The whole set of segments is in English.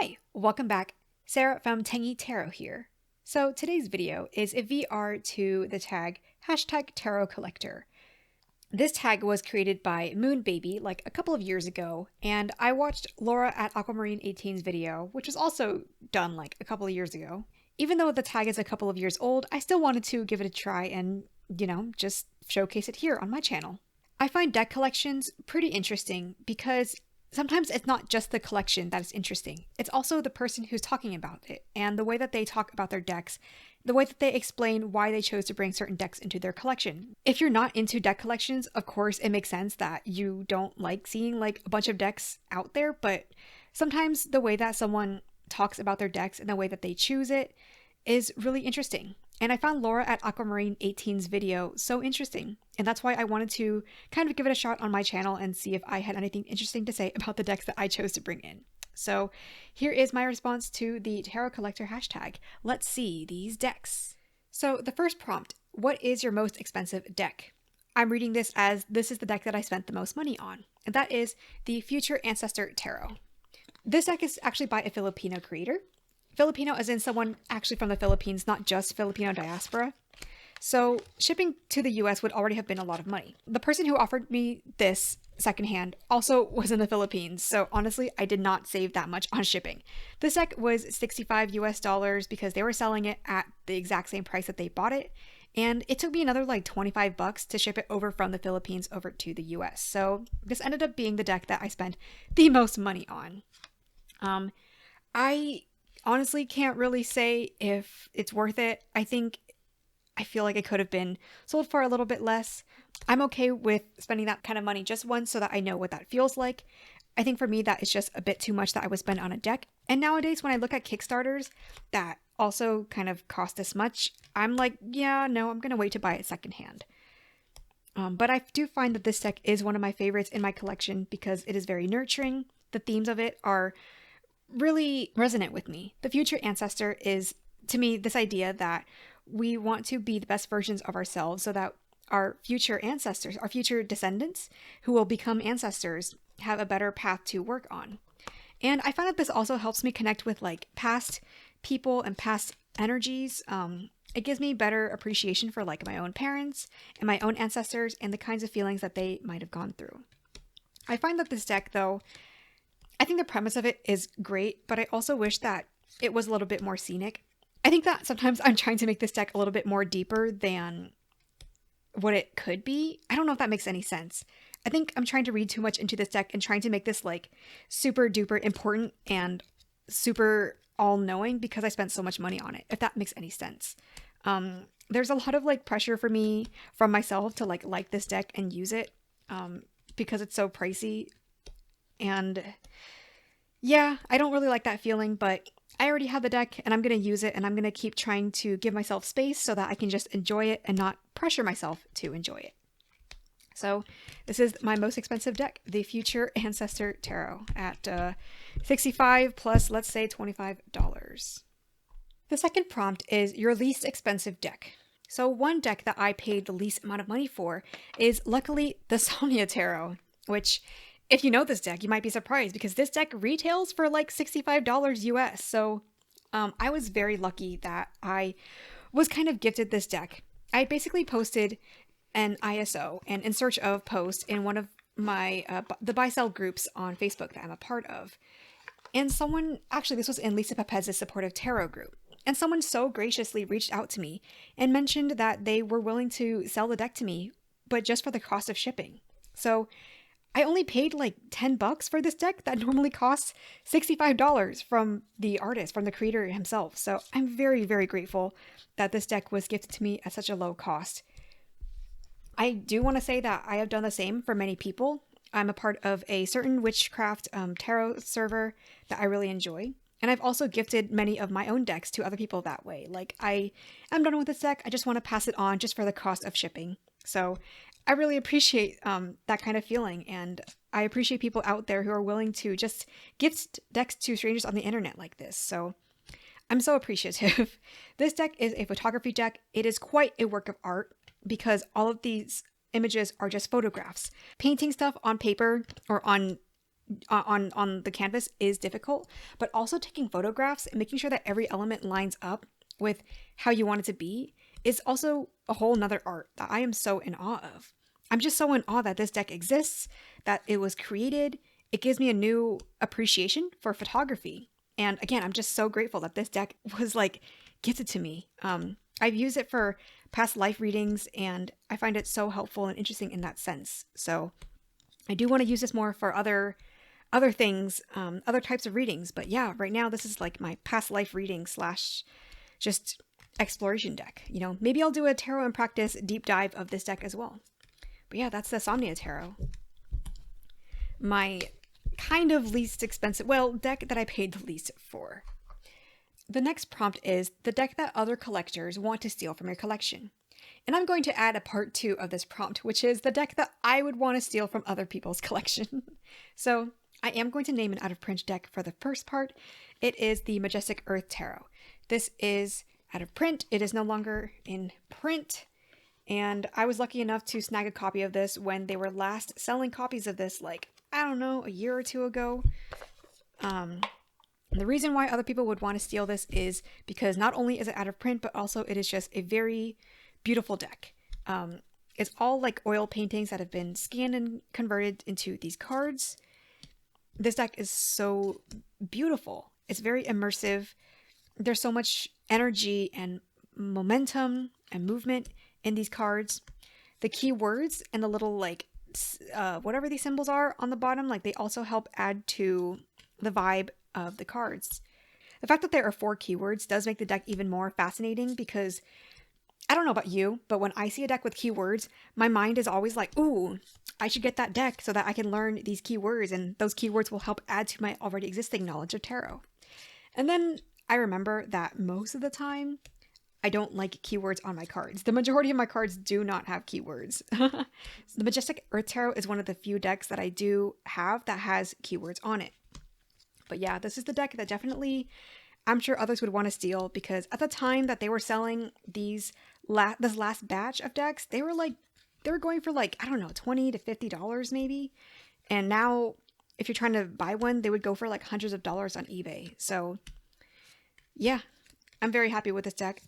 Hi, welcome back. Sarah from Tangy Tarot here. So today's video is a VR to the tag #TarotCollector. This tag was created by Moon Baby like a couple of years ago, and I watched Laura at Aquamarine 18's video, which was also done like a couple of years ago. Even though the tag is a couple of years old, I still wanted to give it a try and, just showcase it here on my channel. I find deck collections pretty interesting because sometimes it's not just the collection that is interesting. It's also the person who's talking about it and the way that they talk about their decks, the way that they explain why they chose to bring certain decks into their collection. If you're not into deck collections, of course, it makes sense that you don't like seeing like a bunch of decks out there, but sometimes the way that someone talks about their decks and the way that they choose it is really interesting. And I found Laura at Aquamarine 18's video so interesting. And that's why I wanted to kind of give it a shot on my channel and see if I had anything interesting to say about the decks that I chose to bring in. So here is my response to the Tarot Collector hashtag. Let's see these decks. So the first prompt, what is your most expensive deck? I'm reading this as this is the deck that I spent the most money on. And that is the Future Ancestor Tarot. This deck is actually by a Filipino creator. Filipino as in someone actually from the Philippines, not just Filipino diaspora. So shipping to the US would already have been a lot of money. The person who offered me this secondhand also was in the Philippines, so honestly, I did not save that much on shipping. This deck was 65 US dollars because they were selling it at the exact same price that they bought it, and it took me another like 25 bucks to ship it over from the Philippines over to the US. So this ended up being the deck that I spent the most money on. I honestly can't really say if it's worth it. I feel like it could have been sold for a little bit less. I'm okay with spending that kind of money just once so that I know what that feels like. I think for me that is just a bit too much that I would spend on a deck. And nowadays when I look at Kickstarters that also kind of cost this much, I'm like, yeah, no, I'm going to wait to buy it secondhand. But I do find that this deck is one of my favorites in my collection because it is very nurturing. The themes of it are really resonant with me. The Future Ancestor is, to me, this idea that we want to be the best versions of ourselves so that our future ancestors, our future descendants who will become ancestors, have a better path to work on. And I find that this also helps me connect with like past people and past energies. It gives me better appreciation for like my own parents and my own ancestors and the kinds of feelings that they might have gone through. I find that this deck, though, I think the premise of it is great, but I also wish that it was a little bit more scenic. I think that sometimes I'm trying to make this deck a little bit more deeper than what it could be. I don't know if that makes any sense. I think I'm trying to read too much into this deck and trying to make this like super duper important and super all-knowing because I spent so much money on it, if that makes any sense. There's a lot of like pressure for me from myself to like this deck and use it because it's so pricey. And yeah, I don't really like that feeling, but I already have the deck and I'm going to use it and I'm going to keep trying to give myself space so that I can just enjoy it and not pressure myself to enjoy it. So this is my most expensive deck, the Future Ancestor Tarot at $65 plus, let's say $25. The second prompt is your least expensive deck. So one deck that I paid the least amount of money for is luckily the Sonia Tarot, which if you know this deck, you might be surprised because this deck retails for like $65 US. So I was very lucky that I was kind of gifted this deck. I basically posted an ISO and in search of post in one of my the buy-sell groups on Facebook that I'm a part of. And someone, actually this was in Lisa Pepez's supportive tarot group. And someone so graciously reached out to me and mentioned that they were willing to sell the deck to me, but just for the cost of shipping. So I only paid like 10 bucks for this deck that normally costs $65 from the artist, from the creator himself. So I'm very, very grateful that this deck was gifted to me at such a low cost. I do want to say that I have done the same for many people. I'm a part of a certain witchcraft tarot server that I really enjoy. And I've also gifted many of my own decks to other people that way. Like I am done with this deck. I just want to pass it on just for the cost of shipping. So I really appreciate that kind of feeling, and I appreciate people out there who are willing to just gift decks to strangers on the internet like this. So I'm so appreciative. This deck is a photography deck. It is quite a work of art because all of these images are just photographs. Painting stuff on paper or on on the canvas is difficult, but also taking photographs and making sure that every element lines up with how you want it to be is also a whole nother art that I am so in awe of. I'm just so in awe that this deck exists, that it was created. It gives me a new appreciation for photography. And again, I'm just so grateful that this deck was like gifted to me. I've used it for past life readings, and I find it so helpful and interesting in that sense. So I do want to use this more for other things, other types of readings. But yeah, right now this is like my past life reading slash just exploration deck. You know, maybe I'll do a tarot and practice deep dive of this deck as well. But yeah, that's the Somnia Tarot. My kind of least expensive, well, deck that I paid the least for. The next prompt is the deck that other collectors want to steal from your collection. And I'm going to add a part 2 of this prompt, which is the deck that I would want to steal from other people's collection. So I am going to name an out-of-print deck for the first part. It is the Majestic Earth Tarot. This is out of print. It is no longer in print. And I was lucky enough to snag a copy of this when they were last selling copies of this, like, I don't know, a year or two ago. The reason why other people would want to steal this is because not only is it out of print, but also it is just a very beautiful deck. It's all like oil paintings that have been scanned and converted into these cards. This deck is so beautiful. It's very immersive. There's so much energy and momentum and movement in these cards. The keywords and the little like whatever these symbols are on the bottom, like they also help add to the vibe of the cards. The fact that there are 4 keywords does make the deck even more fascinating because I don't know about you, but when I see a deck with keywords, my mind is always like, ooh, I should get that deck so that I can learn these keywords, and those keywords will help add to my already existing knowledge of tarot. And then I remember that most of the time, I don't like keywords on my cards. The majority of my cards do not have keywords. The Majestic Earth Tarot is one of the few decks that I do have that has keywords on it. But yeah, this is the deck that definitely I'm sure others would want to steal, because at the time that they were selling this last batch of decks, they were going for like, I don't know, $20 to $50 maybe. And now if you're trying to buy one, they would go for like hundreds of dollars on eBay. So yeah, I'm very happy with this deck.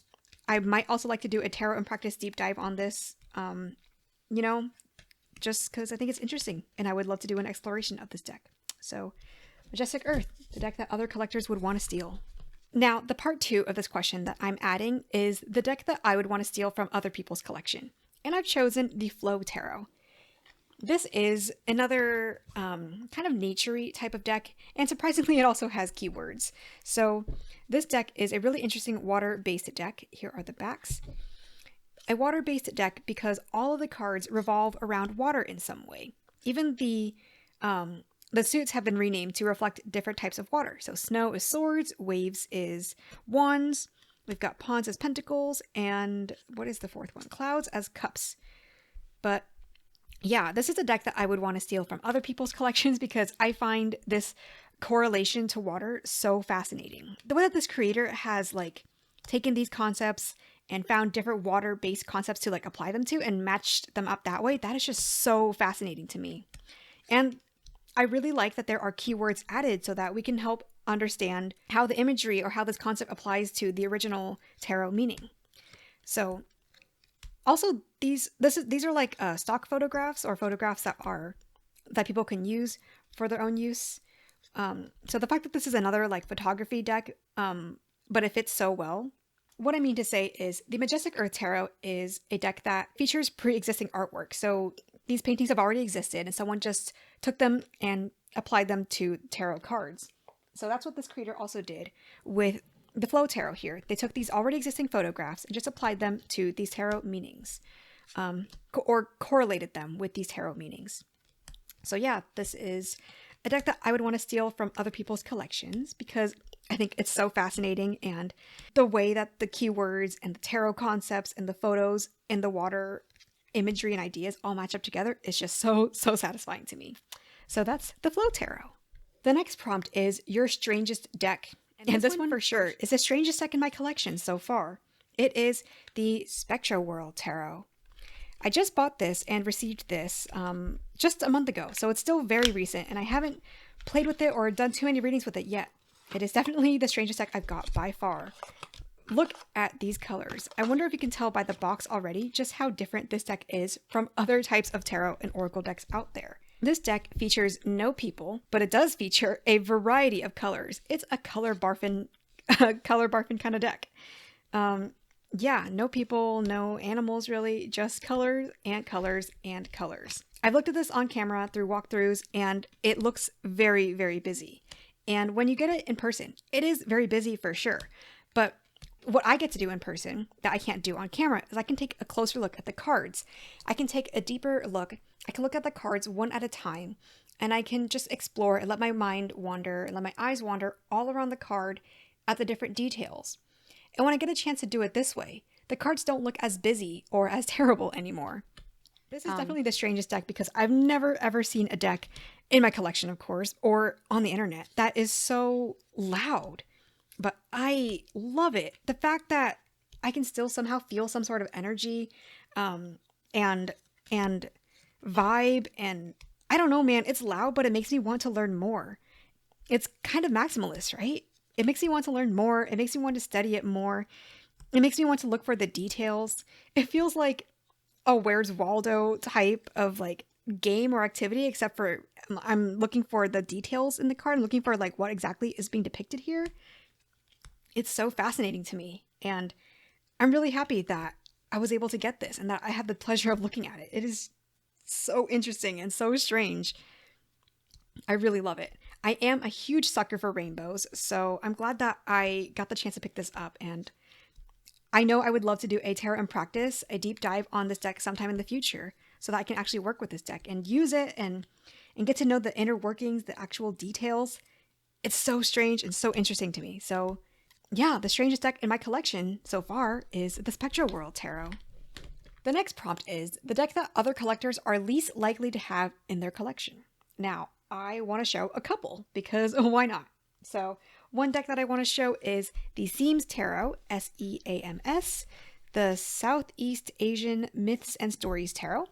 I might also like to do a tarot and practice deep dive on this, just because I think it's interesting and I would love to do an exploration of this deck. So Majestic Earth, the deck that other collectors would want to steal. Now, the part 2 of this question that I'm adding is the deck that I would want to steal from other people's collection. And I've chosen the Flow Tarot. This is another kind of nature-y type of deck, and surprisingly it also has keywords. So this deck is a really interesting water-based deck. Here are the backs. A water-based deck because all of the cards revolve around water in some way. Even the suits have been renamed to reflect different types of water. So snow is swords, waves is wands, we've got ponds as pentacles, and what is the fourth one? Clouds as cups. But yeah, this is a deck that I would want to steal from other people's collections because I find this correlation to water so fascinating. The way that this creator has like taken these concepts and found different water-based concepts to like apply them to and matched them up that way, that is just so fascinating to me. And I really like that there are keywords added so that we can help understand how the imagery or how this concept applies to the original tarot meaning. So also these are like stock photographs or photographs that people can use for their own use. So the fact that this is another like photography deck, but it fits so well. What I mean to say is the Majestic Earth Tarot is a deck that features pre-existing artwork. So these paintings have already existed and someone just took them and applied them to tarot cards. So that's what this creator also did with the Flow Tarot here. They took these already existing photographs and just applied them to these tarot meanings, or correlated them with these tarot meanings. So yeah, this is a deck that I would want to steal from other people's collections because I think it's so fascinating, and the way that the keywords and the tarot concepts and the photos and the water imagery and ideas all match up together is just so satisfying to me. So that's the Flow Tarot. The next prompt is your strangest deck. And this one for sure is the strangest deck in my collection so far. It is the Spectro World Tarot. I just bought this and received this just a month ago, so it's still very recent, and I haven't played with it or done too many readings with it yet. It is definitely the strangest deck I've got by far. Look at these colors. I wonder if you can tell by the box already just how different this deck is from other types of tarot and oracle decks out there. This deck features no people, but it does feature a variety of colors. It's a color barfing kind of deck. Yeah, no people, no animals really, just colors and colors and colors. I've looked at this on camera through walkthroughs and it looks very, very busy. And when you get it in person, it is very busy for sure. But what I get to do in person that I can't do on camera is I can take a closer look at the cards. I can take a deeper look. I can look at the cards one at a time and I can just explore and let my mind wander and let my eyes wander all around the card at the different details. And when I get a chance to do it this way, the cards don't look as busy or as terrible anymore. This is definitely the strangest deck because I've never ever seen a deck in my collection, of course, or on the internet that is so loud. But I love it. The fact that I can still somehow feel some sort of energy and vibe, and I don't know, man, it's loud, but it makes me want to learn more. It's kind of maximalist, right? It makes me want to learn more. It makes me want to study it more. It makes me want to look for the details. It feels like a Where's Waldo type of like game or activity, except for I'm looking for the details in the card. I'm looking for like what exactly is being depicted here. It's so fascinating to me. And I'm really happy that I was able to get this and that I had the pleasure of looking at it. It is so interesting and so strange. I really love it. I am a huge sucker for rainbows, so I'm glad that I got the chance to pick this up, and I know I would love to do a tarot in practice, a deep dive on this deck sometime in the future, so that I can actually work with this deck and use it and get to know the inner workings, the actual details. It's so strange and so interesting to me. So yeah, the strangest deck in my collection so far is the Spectral World Tarot. The next prompt is the deck that other collectors are least likely to have in their collection. Now, I want to show a couple because why not? So one deck that I want to show is the Seams Tarot, SEAMS, the Southeast Asian Myths and Stories Tarot.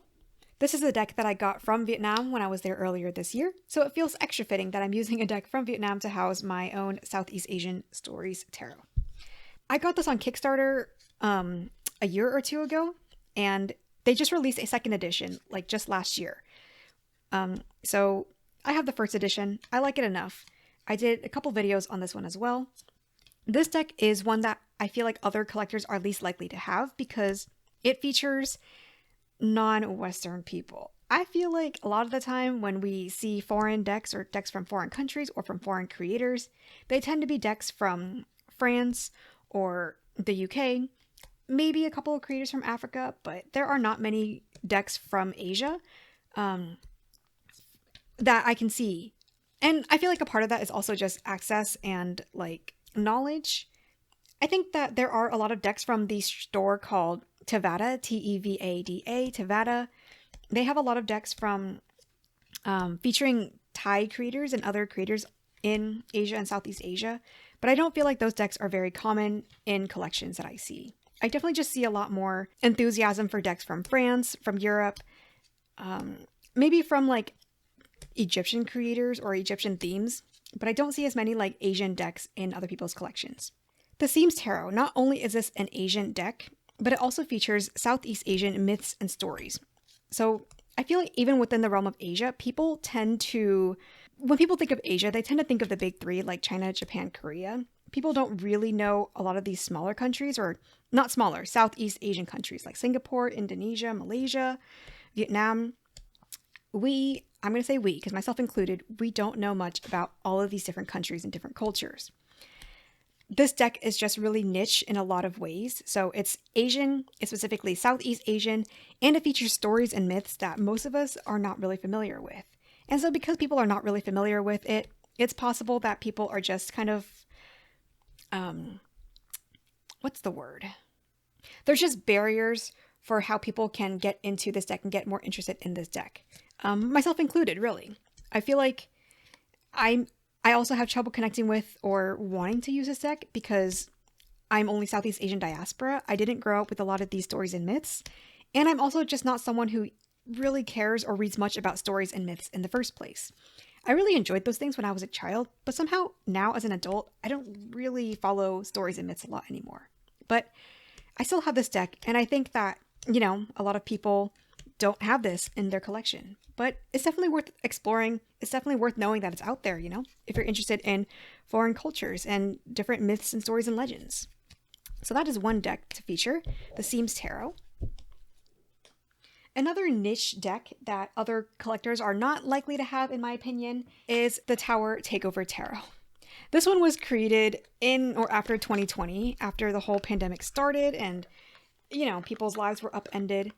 This is a deck that I got from Vietnam when I was there earlier this year, so it feels extra fitting that I'm using a deck from Vietnam to house my own Southeast Asian Stories Tarot. I got this on Kickstarter a year or two ago, and they just released a second edition, like just last year. So I have the first edition. I like it enough. I did a couple videos on this one as well. This deck is one that I feel like other collectors are least likely to have because it features non-Western people. I feel like a lot of the time when we see foreign decks or decks from foreign countries or from foreign creators, they tend to be decks from France or the UK, maybe a couple of creators from Africa, but there are not many decks from Asia that I can see. And I feel like a part of that is also just access and like knowledge. I think that there are a lot of decks from the store called Tevada, Tevada, Tevada. They have a lot of decks from featuring Thai creators and other creators in Asia and Southeast Asia, but I don't feel like those decks are very common in collections that I see. I definitely just see a lot more enthusiasm for decks from France, from Europe, maybe from like Egyptian creators or Egyptian themes, but I don't see as many like Asian decks in other people's collections. The Seams Tarot, not only is this an Asian deck, but it also features Southeast Asian myths and stories. So I feel like even within the realm of Asia, people tend to, when people think of Asia, they tend to think of the big three like China, Japan, Korea. People don't really know a lot of these smaller countries, or not smaller, Southeast Asian countries like Singapore, Indonesia, Malaysia, Vietnam. I'm going to say we, because myself included, we don't know much about all of these different countries and different cultures. This deck is just really niche in a lot of ways. So it's Asian, it's specifically Southeast Asian, and it features stories and myths that most of us are not really familiar with. And so because people are not really familiar with it, it's possible that people are just kind of, what's the word? There's just barriers for how people can get into this deck and get more interested in this deck. Myself included, really. I feel like I also have trouble connecting with or wanting to use this deck because I'm only Southeast Asian diaspora. I didn't grow up with a lot of these stories and myths. And I'm also just not someone who really cares or reads much about stories and myths in the first place. I really enjoyed those things when I was a child, but somehow now as an adult, I don't really follow stories and myths a lot anymore. But I still have this deck, and I think that, a lot of people don't have this in their collection. But it's definitely worth exploring. It's definitely worth knowing that it's out there, if you're interested in foreign cultures and different myths and stories and legends. So that is one deck to feature, the Seams Tarot. Another niche deck that other collectors are not likely to have, in my opinion, is the Tower Takeover Tarot. This one was created in or after 2020, after the whole pandemic started and, people's lives were upended.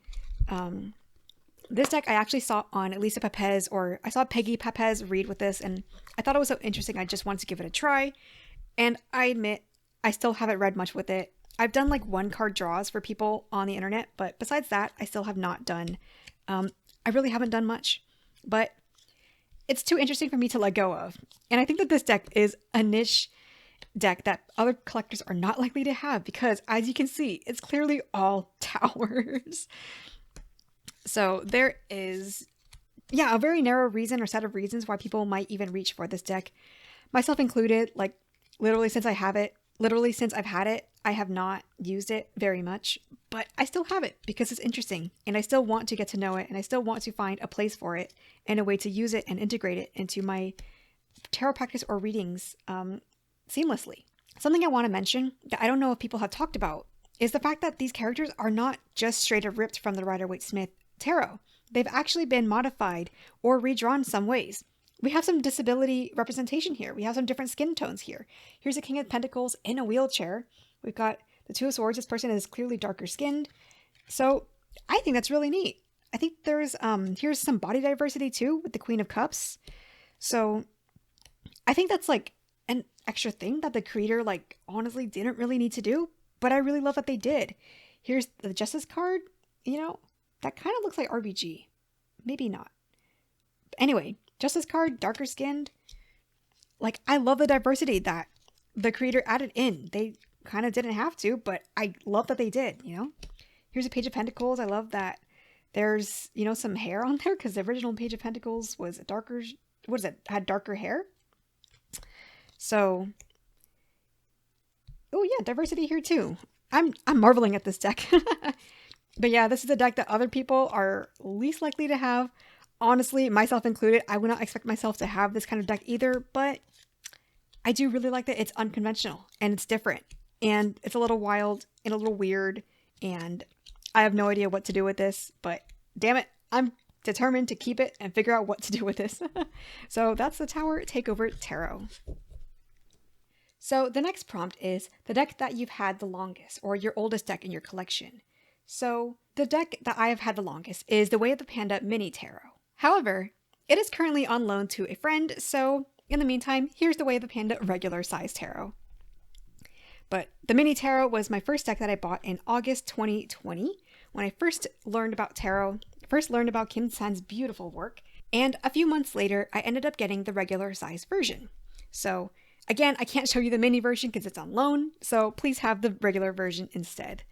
This deck I actually saw on Elisa Pepez, or I saw Peggy Pepez read with this, and I thought it was so interesting I just wanted to give it a try. And I admit, I still haven't read much with it. I've done like one card draws for people on the internet, but besides that, I still have not done. I really haven't done much, but it's too interesting for me to let go of. And I think that this deck is a niche deck that other collectors are not likely to have because, as you can see, it's clearly all towers. So there is, a very narrow reason or set of reasons why people might even reach for this deck. Myself included, like literally since I've had it, I have not used it very much, but I still have it because it's interesting and I still want to get to know it and I still want to find a place for it and a way to use it and integrate it into my tarot practice or readings seamlessly. Something I want to mention that I don't know if people have talked about is the fact that these characters are not just straight up ripped from the Rider-Waite-Smith tarot. They've actually been modified or redrawn some ways. We have some disability representation here. We have some different skin tones here. Here's a King of Pentacles in a wheelchair. We've got the Two of Swords. This person is clearly darker skinned. So I think that's really neat. I think there's, here's some body diversity too with the Queen of Cups. So I think that's like an extra thing that the creator honestly didn't really need to do, but I really love that they did. Here's the Justice card. That kind of looks like RBG. Maybe not. Anyway, Justice card, darker skinned. I love the diversity that the creator added in. They kind of didn't have to, but I love that they did, Here's a Page of Pentacles. I love that there's, some hair on there because the original Page of Pentacles was darker, had darker hair. So, oh yeah, diversity here too. I'm marveling at this deck. But yeah, this is a deck that other people are least likely to have. Honestly, myself included, I would not expect myself to have this kind of deck either, but I do really like that it's unconventional and it's different and it's a little wild and a little weird and I have no idea what to do with this, but damn it, I'm determined to keep it and figure out what to do with this. So that's the Tower Takeover Tarot. So the next prompt is the deck that you've had the longest or your oldest deck in your collection. So the deck that I have had the longest is the Way of the Panda Mini Tarot. However, it is currently on loan to a friend, so in the meantime, here's the Way of the Panda regular size tarot. But the Mini Tarot was my first deck that I bought in August 2020 when I first learned about tarot, first learned about Kim San's beautiful work, and a few months later, I ended up getting the regular size version. So again, I can't show you the mini version because it's on loan, so please have the regular version instead.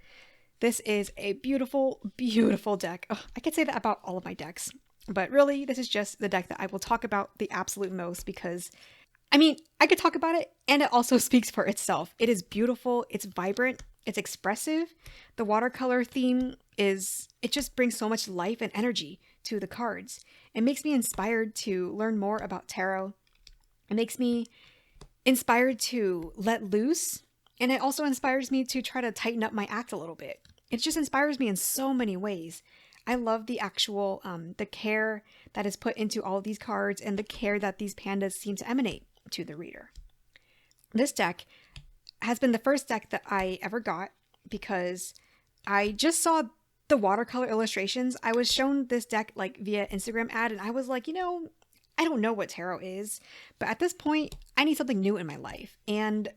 This is a beautiful, beautiful deck. Ugh, I could say that about all of my decks, but really, this is just the deck that I will talk about the absolute most because, I could talk about it and it also speaks for itself. It is beautiful, it's vibrant, it's expressive. The watercolor theme it just brings so much life and energy to the cards. It makes me inspired to learn more about tarot. It makes me inspired to let loose. And it also inspires me to try to tighten up my act a little bit. It just inspires me in so many ways. I love the actual, the care that is put into all of these cards and the care that these pandas seem to emanate to the reader. This deck has been the first deck that I ever got because I just saw the watercolor illustrations. I was shown this deck via Instagram ad and I was like, I don't know what tarot is, but at this point I need something new in my life. And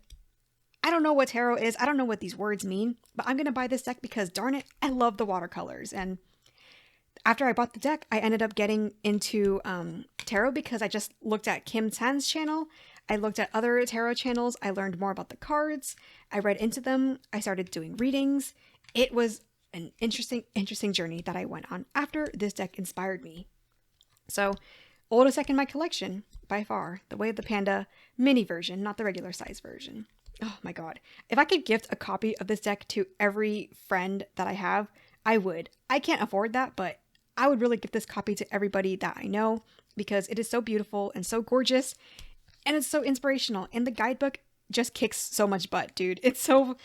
I don't know what tarot is. I don't know what these words mean, but I'm going to buy this deck because darn it, I love the watercolors. And after I bought the deck, I ended up getting into tarot because I just looked at Kim San's channel. I looked at other tarot channels. I learned more about the cards. I read into them. I started doing readings. It was an interesting journey that I went on after this deck inspired me. So Oldest deck in my collection, by far. The Way of the Panda mini version, not the regular size version. Oh my god. If I could gift a copy of this deck to every friend that I have, I would. I can't afford that, but I would really give this copy to everybody that I know because it is so beautiful and so gorgeous and it's so inspirational. And the guidebook just kicks so much butt, dude. It's so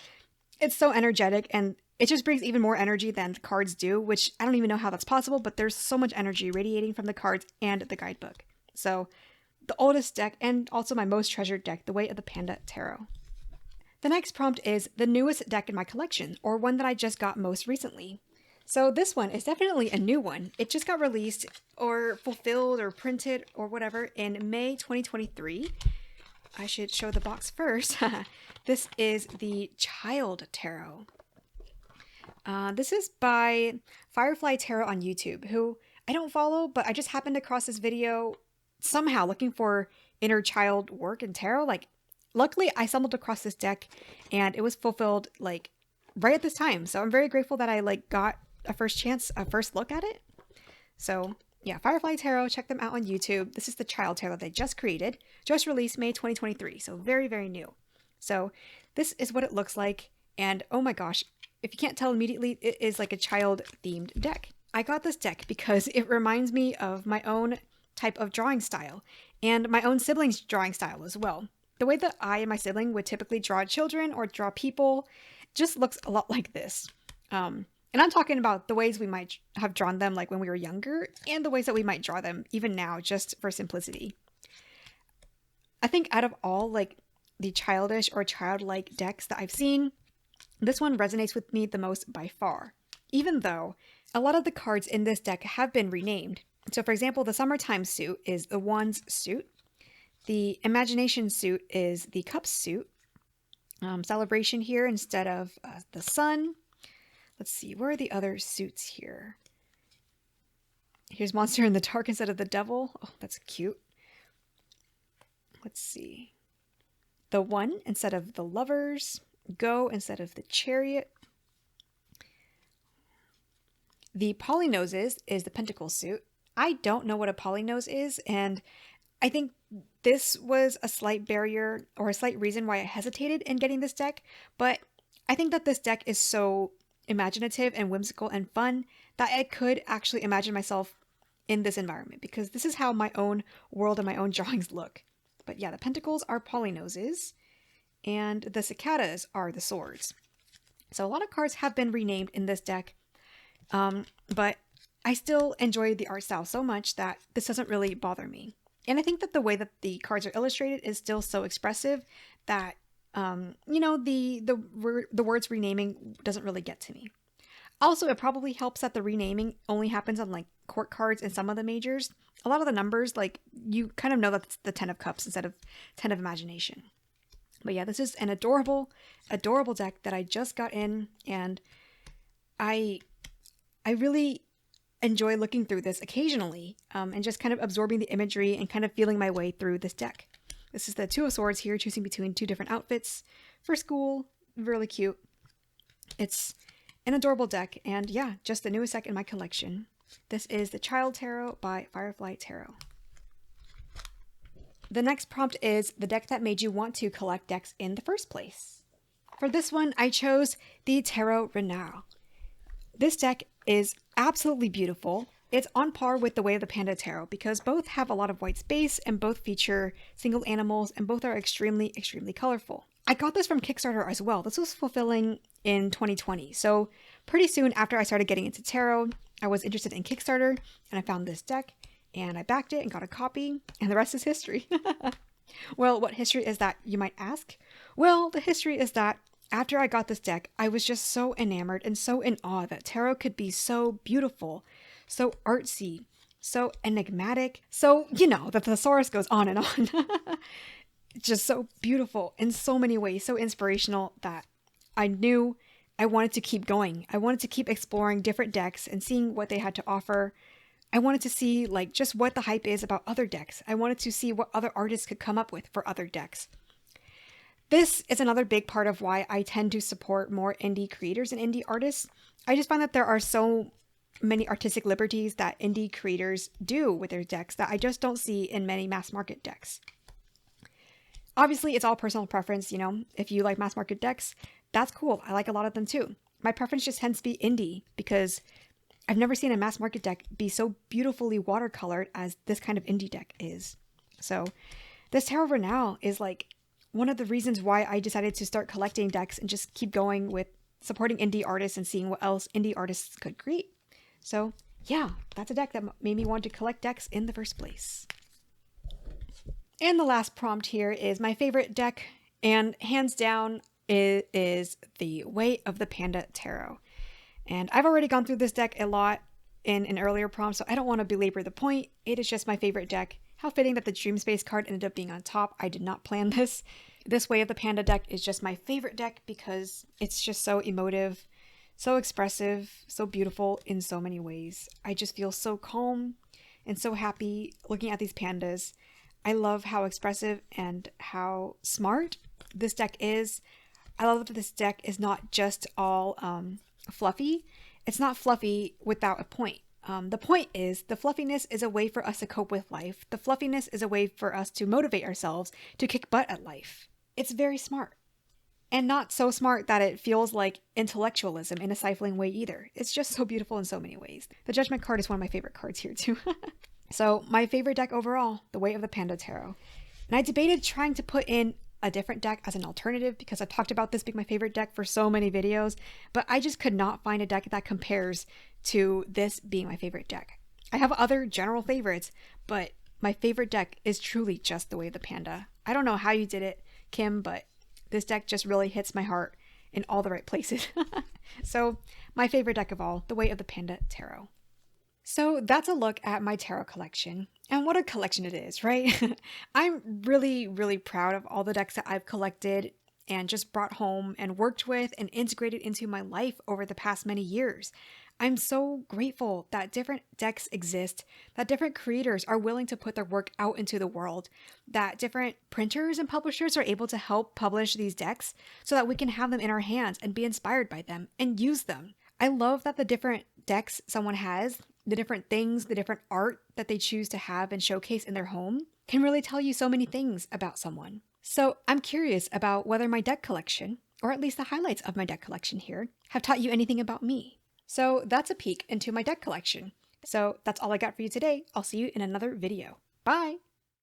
energetic and it just brings even more energy than the cards do, which I don't even know how that's possible, but there's so much energy radiating from the cards and the guidebook. So the oldest deck and also my most treasured deck, The Way of the Panda Tarot. The next prompt is the newest deck in my collection, or one that I just got most recently. So this one is definitely a new one. It just got released or fulfilled or printed or whatever in May 2023. I should show the box first. This is the Child Tarot. This is by Firefly Tarot on YouTube, who I don't follow, but I just happened across this video somehow looking for inner child work in tarot. Like, luckily I stumbled across this deck and it was fulfilled like right at this time. So I'm very grateful that I like got a first look at it. So yeah, Firefly Tarot, check them out on YouTube. This is the Child Tarot they just created, just released May 2023. So very, very new. So this is what it looks like. And oh my gosh, if you can't tell immediately, it is like a child themed deck. I got this deck because it reminds me of my own type of drawing style and my own siblings' drawing style as well. The way that I and my sibling would typically draw children or draw people just looks a lot like this. And I'm talking about the ways we might have drawn them like when we were younger and the ways that we might draw them even now just for simplicity. I think out of all like the childish or childlike decks that I've seen, this one resonates with me the most by far, even though a lot of the cards in this deck have been renamed. So for example, the Summertime suit is the Wands suit. The Imagination suit is the Cups suit. Celebration here instead of the Sun. Let's see, where are the other suits here? Here's Monster in the Dark instead of the Devil. Oh, that's cute. Let's see. The One instead of the Lovers. Go instead of the Chariot. The Polynoses is the Pentacle suit. I don't know what a polynose is, and I think this was a slight barrier or a slight reason why I hesitated in getting this deck, but I think that this deck is so imaginative and whimsical and fun that I could actually imagine myself in this environment because this is how my own world and my own drawings look. But yeah, the pentacles are polynoses and the cicadas are the swords. So a lot of cards have been renamed in this deck, but I still enjoy the art style so much that this doesn't really bother me. And I think that the way that the cards are illustrated is still so expressive that the words renaming doesn't really get to me. Also, it probably helps that the renaming only happens on like court cards and some of the majors. A lot of the numbers, like you kind of know that's the 10 of Cups instead of 10 of Imagination. But yeah, this is an adorable, adorable deck that I just got in, and I really enjoy looking through this occasionally and just kind of absorbing the imagery and kind of feeling my way through this deck. This is the Two of Swords here, choosing between two different outfits for school. Really cute. It's an adorable deck, and yeah, just the newest deck in my collection. This is the Child Tarot by Firefly Tarot. The next prompt is the deck that made you want to collect decks in the first place. For this one, I chose the Tarot Renard. This deck is absolutely beautiful. It's on par with the Way of the Panda Tarot because both have a lot of white space and both feature single animals and both are extremely, extremely colorful. I got this from Kickstarter as well. This was fulfilling in 2020. So pretty soon after I started getting into tarot, I was interested in Kickstarter and I found this deck and I backed it and got a copy and the rest is history. Well, what history is that, you might ask? Well, the history is that after I got this deck, I was just so enamored and so in awe that tarot could be so beautiful, so artsy, so enigmatic. So, the thesaurus goes on and on. Just so beautiful in so many ways, so inspirational that I knew I wanted to keep going. I wanted to keep exploring different decks and seeing what they had to offer. I wanted to see just what the hype is about other decks. I wanted to see what other artists could come up with for other decks. This is another big part of why I tend to support more indie creators and indie artists. I just find that there are so many artistic liberties that indie creators do with their decks that I just don't see in many mass market decks. Obviously, it's all personal preference, you know. If you like mass market decks, that's cool. I like a lot of them too. My preference just tends to be indie because I've never seen a mass market deck be so beautifully watercolored as this kind of indie deck is. So this Tarot Renal is like one of the reasons why I decided to start collecting decks and just keep going with supporting indie artists and seeing what else indie artists could create. So yeah, that's a deck that made me want to collect decks in the first place. And the last prompt here is my favorite deck, and hands down it is the Way of the Panda Tarot. And I've already gone through this deck a lot in an earlier prompt, so I don't want to belabor the point. It is just my favorite deck. How fitting that the Dream Space card ended up being on top. I did not plan this. This Way of the Panda deck is just my favorite deck because it's just so emotive, so expressive, so beautiful in so many ways. I just feel so calm and so happy looking at these pandas. I love how expressive and how smart this deck is. I love that this deck is not just all fluffy. It's not fluffy without a point. The point is the fluffiness is a way for us to cope with life. The fluffiness is a way for us to motivate ourselves to kick butt at life. It's very smart. And not so smart that it feels like intellectualism in a stifling way either. It's just so beautiful in so many ways. The Judgment card is one of my favorite cards here too. So my favorite deck overall, the Way of the Panda Tarot. And I debated trying to put in a different deck as an alternative because I've talked about this being my favorite deck for so many videos, but I just could not find a deck that compares to this being my favorite deck. I have other general favorites, but my favorite deck is truly just the Way of the Panda. I don't know how you did it, Kim, but this deck just really hits my heart in all the right places. So my favorite deck of all, the Way of the Panda Tarot. So that's a look at my tarot collection, and what a collection it is, right? I'm really, really proud of all the decks that I've collected and just brought home and worked with and integrated into my life over the past many years. I'm so grateful that different decks exist, that different creators are willing to put their work out into the world, that different printers and publishers are able to help publish these decks so that we can have them in our hands and be inspired by them and use them. I love that the different decks someone has, the different things, the different art that they choose to have and showcase in their home can really tell you so many things about someone. So I'm curious about whether my deck collection, or at least the highlights of my deck collection here, have taught you anything about me. So that's a peek into my deck collection. So that's all I got for you today. I'll see you in another video. Bye!